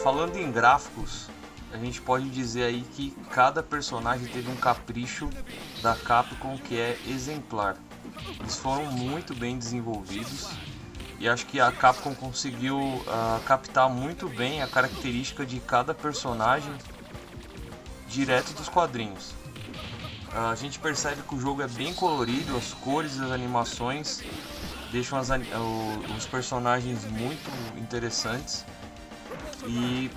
Falando em gráficos, a gente pode dizer aí que cada personagem teve um capricho da Capcom que é exemplar. Eles foram muito bem desenvolvidos e acho que a Capcom conseguiu captar muito bem a característica de cada personagem direto dos quadrinhos. A gente percebe que o jogo é bem colorido, as cores e as animações deixam os personagens muito interessantes e,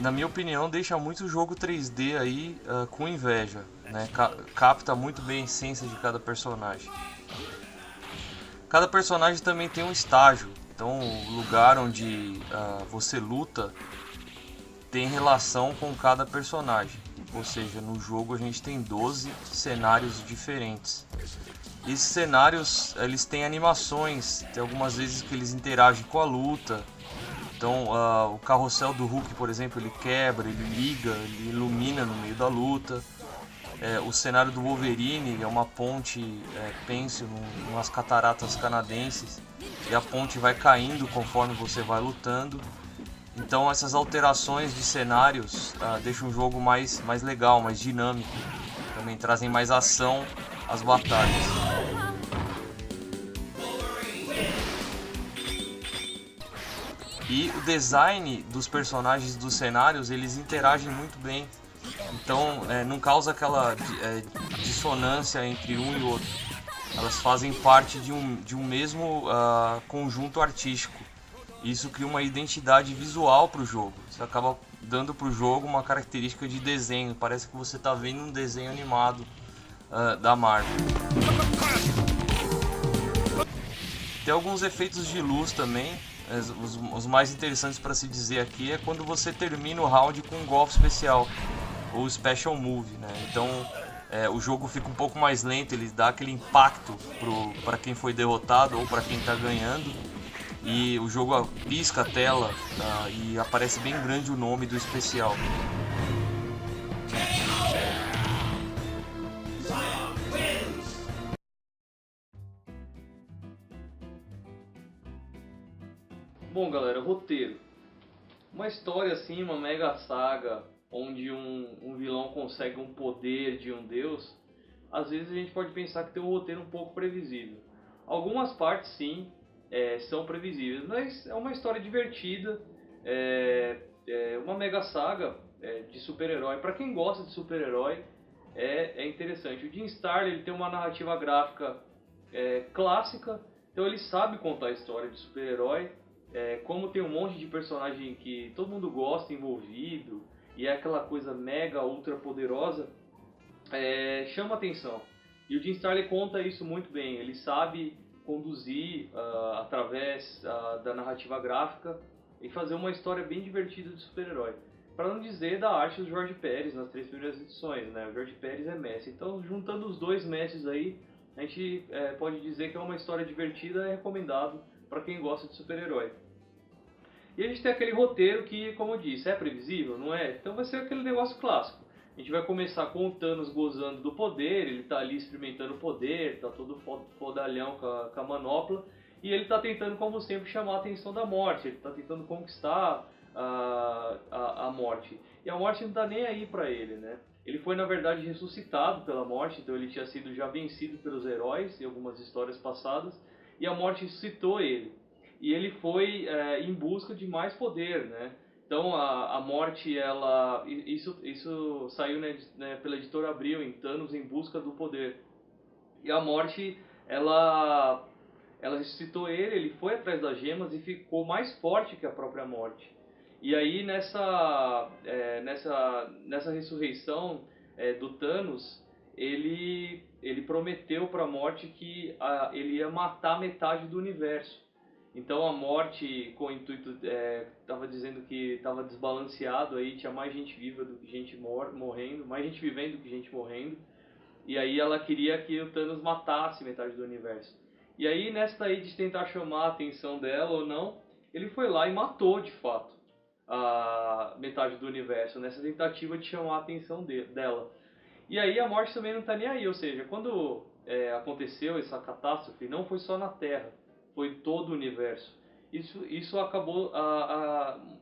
na minha opinião, deixa muito o jogo 3D aí com inveja, né? Capta muito bem a essência de cada personagem. Cada personagem também tem um estágio, então o lugar onde você luta tem relação com cada personagem. Ou seja, no jogo a gente tem 12 cenários diferentes. Esses cenários, eles têm animações, tem algumas vezes que eles interagem com a luta. Então, o carrossel do Hulk, por exemplo, ele quebra, ele liga, ele ilumina no meio da luta. O cenário do Wolverine é uma ponte pêncil umas cataratas canadenses e a ponte vai caindo conforme você vai lutando. Então essas alterações de cenários deixam o jogo mais legal, mais dinâmico. Também trazem mais ação às batalhas. E o design dos personagens dos cenários, eles interagem muito bem. Então não causa aquela dissonância entre um e outro. Elas fazem parte de um mesmo conjunto artístico. Isso cria uma identidade visual para o jogo. Você acaba dando para o jogo uma característica de desenho. Parece que você está vendo um desenho animado da Marvel. Tem alguns efeitos de luz também. Os mais interessantes para se dizer aqui é quando você termina o round com um golpe especial, ou Special Move, né? Então o jogo fica um pouco mais lento, ele dá aquele impacto para quem foi derrotado ou para quem está ganhando. E o jogo pisca a tela e aparece bem grande o nome do especial. Bom, galera, roteiro. Uma história assim, uma mega saga, onde um vilão consegue um poder de um deus, às vezes a gente pode pensar que tem um roteiro um pouco previsível. Algumas partes sim, são previsíveis, mas é uma história divertida, uma mega saga de super-herói. Para quem gosta de super-herói, é interessante. O Jim Starlin ele tem uma narrativa gráfica clássica, então ele sabe contar a história de super-herói. Como tem um monte de personagem que todo mundo gosta envolvido e é aquela coisa mega ultra poderosa, chama atenção. E o Jim Starlin conta isso muito bem. Ele sabe conduzir através da narrativa gráfica e fazer uma história bem divertida de super-herói. Para não dizer da arte do Jorge Pérez nas 3 primeiras edições, né? O Jorge Pérez é mestre. Então, juntando os dois mestres aí, a gente pode dizer que é uma história divertida e recomendado para quem gosta de super-herói. E a gente tem aquele roteiro que, como eu disse, é previsível, não é? Então vai ser aquele negócio clássico. A gente vai começar com o Thanos gozando do poder, ele tá ali experimentando o poder, tá todo fodalhão com a manopla, e ele tá tentando, como sempre, chamar a atenção da morte, ele tá tentando conquistar a morte. E a morte não tá nem aí pra ele, né? Ele foi, na verdade, ressuscitado pela morte, então ele tinha sido já vencido pelos heróis em algumas histórias passadas, e a morte ressuscitou ele. E ele foi em busca de mais poder, né? Então a morte, isso saiu pela editora Abril, em Thanos em Busca do Poder. E a morte, ela ressuscitou ele foi atrás das gemas e ficou mais forte que a própria morte. E aí nessa ressurreição do Thanos, ele prometeu para a morte que ele ia matar metade do universo. Então a morte, com o intuito, estava dizendo que estava desbalanceado, aí tinha mais gente viva do que gente morrendo, mais gente vivendo do que gente morrendo. E aí ela queria que o Thanos matasse metade do universo. E aí nessa aí de tentar chamar a atenção dela ou não, ele foi lá e matou de fato a metade do universo, nessa tentativa de chamar a atenção dela. E aí a morte também não está nem aí, ou seja, quando aconteceu essa catástrofe, não foi só na Terra, foi todo o universo. isso acabou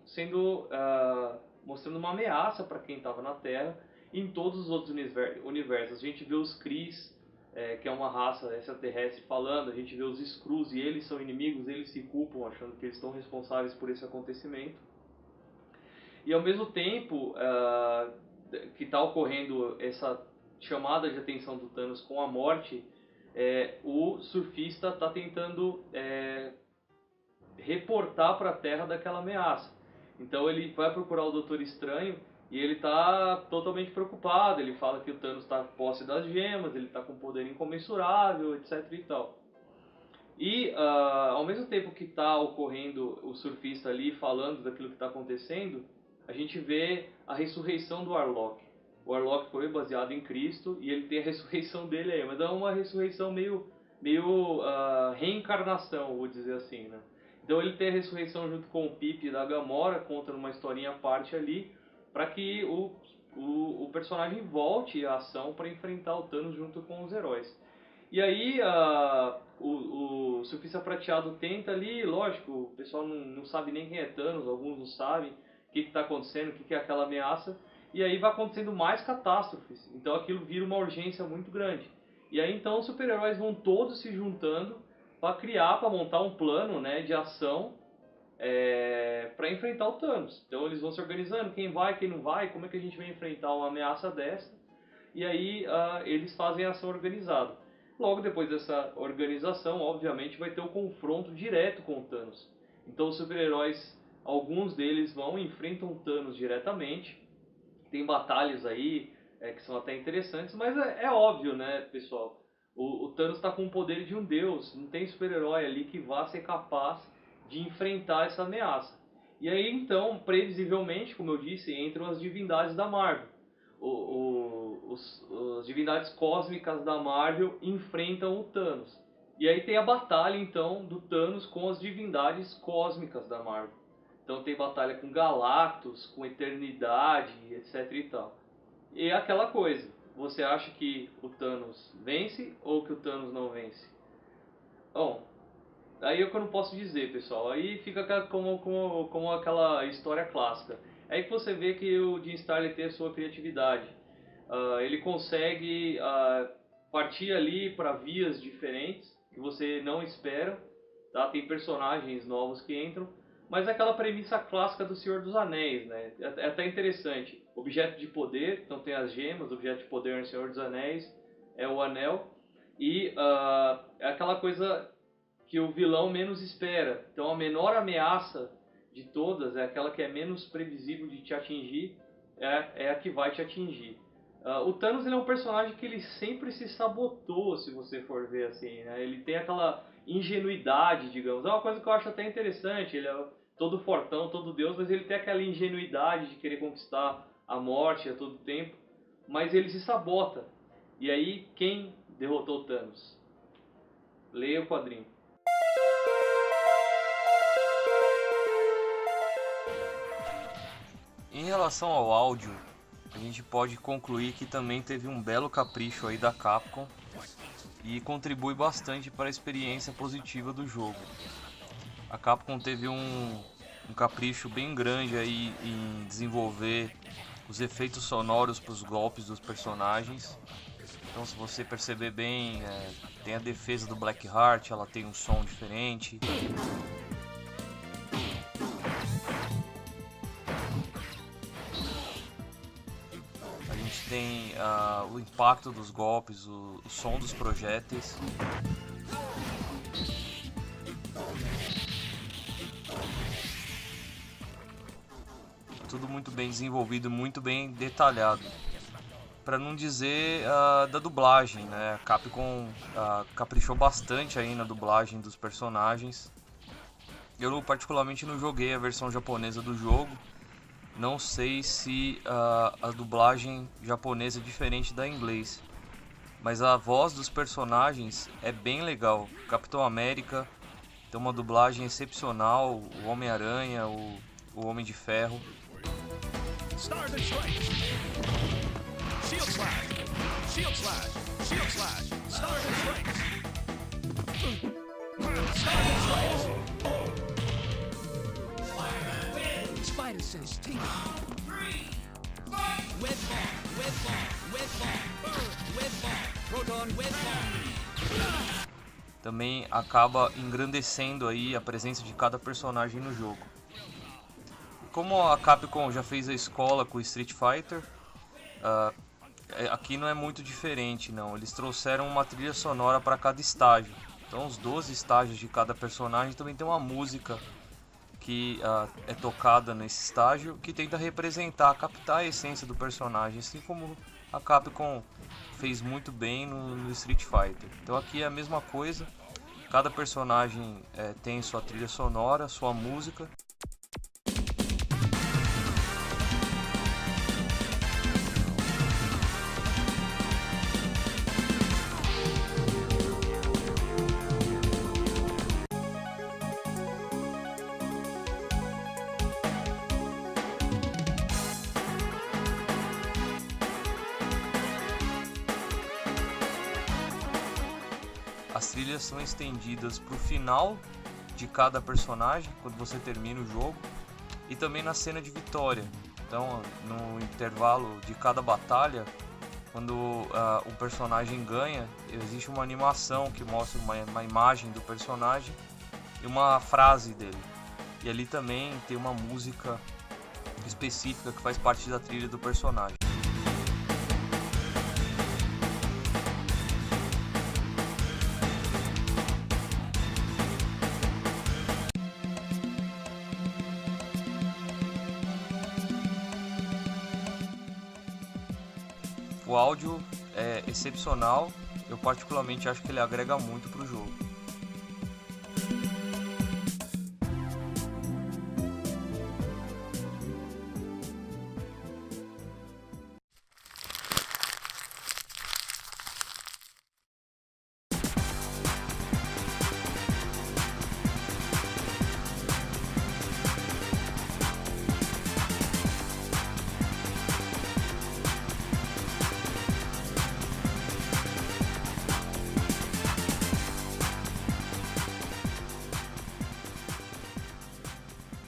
sendo mostrando uma ameaça para quem estava na Terra. Em todos os outros universos, a gente vê os Krees, que é uma raça extraterrestre, falando, a gente vê os Skrulls e eles são inimigos, eles se culpam achando que eles estão responsáveis por esse acontecimento. E ao mesmo tempo que está ocorrendo essa chamada de atenção do Thanos com a morte, o surfista está tentando reportar para a Terra daquela ameaça. Então ele vai procurar o Doutor Estranho e ele está totalmente preocupado. Ele fala que o Thanos está posse das gemas, ele está com poder incomensurável, etc. e tal. E ao mesmo tempo que está ocorrendo o surfista ali falando daquilo que está acontecendo, a gente vê a ressurreição do Warlock. O Warlock foi baseado em Cristo e ele tem a ressurreição dele aí, mas é uma ressurreição meio reencarnação, vou dizer assim, né? Então ele tem a ressurreição junto com o Pip da Gamora, conta numa historinha à parte ali, para que o personagem volte à ação para enfrentar o Thanos junto com os heróis. E aí o Surfista Prateado tenta ali, lógico, o pessoal não sabe nem quem é Thanos, alguns não sabem o que está acontecendo, o que é aquela ameaça, e aí vai acontecendo mais catástrofes, então aquilo vira uma urgência muito grande. E aí então os super-heróis vão todos se juntando para montar um plano, né, de ação para enfrentar o Thanos. Então eles vão se organizando, quem vai, quem não vai, como é que a gente vai enfrentar uma ameaça dessa, e aí eles fazem a ação organizada. Logo depois dessa organização, obviamente, vai ter o confronto direto com o Thanos. Então os super-heróis, alguns deles vão e enfrentam o Thanos diretamente. Tem batalhas aí que são até interessantes, mas é óbvio, né, pessoal? O Thanos está com o poder de um deus, não tem super-herói ali que vá ser capaz de enfrentar essa ameaça. E aí então, previsivelmente, como eu disse, entram as divindades da Marvel. As divindades cósmicas da Marvel enfrentam o Thanos. E aí tem a batalha então do Thanos com as divindades cósmicas da Marvel. Então tem batalha com Galactus, com Eternidade, etc e tal. E é aquela coisa, você acha que o Thanos vence ou que o Thanos não vence? Bom, aí é o que eu não posso dizer, pessoal. Aí fica como aquela história clássica. É aí que você vê que o Jim Starlin tem a sua criatividade. Ele consegue partir ali para vias diferentes que você não espera. Tá? Tem personagens novos que entram. Mas é aquela premissa clássica do Senhor dos Anéis, né? É até interessante. Objeto de poder, então tem as gemas, objeto de poder no Senhor dos Anéis é o anel. E é aquela coisa que o vilão menos espera. Então a menor ameaça de todas é aquela que é menos previsível de te atingir, é a que vai te atingir. O Thanos ele é um personagem que ele sempre se sabotou, se você for ver assim, né? Ele tem aquela ingenuidade, digamos. É uma coisa que eu acho até interessante. Ele é todo fortão, todo deus, mas ele tem aquela ingenuidade de querer conquistar a morte a todo tempo. Mas ele se sabota. E aí, quem derrotou o Thanos? Leia o quadrinho. Em relação ao áudio, a gente pode concluir que também teve um belo capricho aí da Capcom e contribui bastante para a experiência positiva do jogo. A Capcom teve um capricho bem grande aí em desenvolver os efeitos sonoros para os golpes dos personagens. Então, se você perceber bem, tem a defesa do Blackheart, ela tem um som diferente. A gente tem o impacto dos golpes, o som dos projéteis. Tudo muito bem desenvolvido, muito bem detalhado. Para não dizer da dublagem, né? A Capcom caprichou bastante aí na dublagem dos personagens. Eu particularmente não joguei a versão japonesa do jogo. Não sei se a dublagem japonesa é diferente da inglês. Mas a voz dos personagens é bem legal. Capitão América tem uma dublagem excepcional. O Homem-Aranha, o Homem de Ferro. Stars and stripes. Shield slash. Shield slash. Shield slash. Stars and stripes. Stars and stripes. Midas says tingle. Web ball, web ball, web ball, web ball, proton web ball. Também acaba engrandecendo aí a presença de cada personagem no jogo. Como a Capcom já fez a escola com o Street Fighter, aqui não é muito diferente não. Eles trouxeram uma trilha sonora para cada estágio. Então os 12 estágios de cada personagem também tem uma música que é tocada nesse estágio, que tenta representar, captar a essência do personagem, assim como a Capcom fez muito bem no Street Fighter. Então aqui é a mesma coisa, cada personagem tem sua trilha sonora, sua música. As trilhas são estendidas para o final de cada personagem, quando você termina o jogo, e também na cena de vitória. Então, no intervalo de cada batalha, quando o personagem ganha, existe uma animação que mostra uma imagem do personagem e uma frase dele. E ali também tem uma música específica que faz parte da trilha do personagem. O áudio é excepcional, eu particularmente acho que ele agrega muito para o jogo.